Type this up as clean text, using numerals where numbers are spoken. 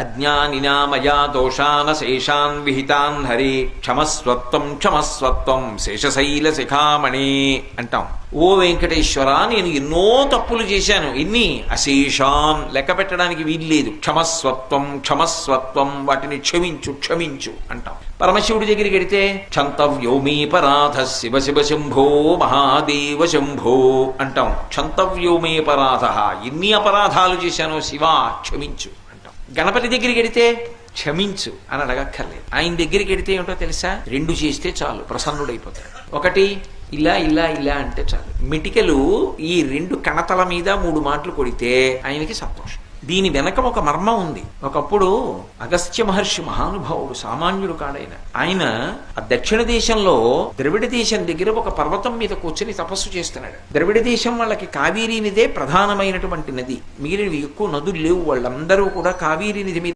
అజ్ఞానినా మయా దోషాన శేషాన్ విహితాన్ హరి క్షమస్వత్వం క్షమస్వత్వం శేషశైల శిఖామణి అంటాం. ఓ వెంకటేశ్వర, నేను ఎన్నో తప్పులు చేశాను. ఎన్ని? అశేషాన్, లెక్క పెట్టడానికి వీల్లేదు. క్షమస్వత్వం క్షమస్వత్వం, వాటిని క్షమించు క్షమించు అంటాం. పరమశివుడి దగ్గరికి వెడితే క్షంతవ్యోమీ పరాధ శివ శివ శంభో మహాదేవ శంభో అంటాం. క్షంతవ్యోమే పరాధ, ఎన్ని అపరాధాలు చేశానో శివ క్షమించు. గణపతి దగ్గరికి వెడితే క్షమించు అని అడగక్కర్లేదు. ఆయన దగ్గరికి వెడితే ఏమిటో తెలుసా? రెండు చేస్తే చాలు, ప్రసన్నుడైపోతాడు. ఒకటి ఇలా ఇలా ఇలా అంటే చాలు. మిటికలు ఈ రెండు కణతల మీద 3 మాటలు కొడితే ఆయనకి సంతోషం. దీని వెనక ఒక మర్మం ఉంది. ఒకప్పుడు అగస్త్య మహర్షి మహానుభావుడు, సామాన్యుడు కాడైన ఆయన ఆ దక్షిణ దేశంలో ద్రవిడ దేశం దగ్గర ఒక పర్వతం మీద కూర్చొని తపస్సు చేస్తున్నాడు. ద్రవిడ దేశం వాళ్ళకి కావేరీ నదే ప్రధానమైనటువంటి నది. మిగిలినవి ఎక్కువ నదులు లేవు. వాళ్ళందరూ కూడా కావేరీ నది మీద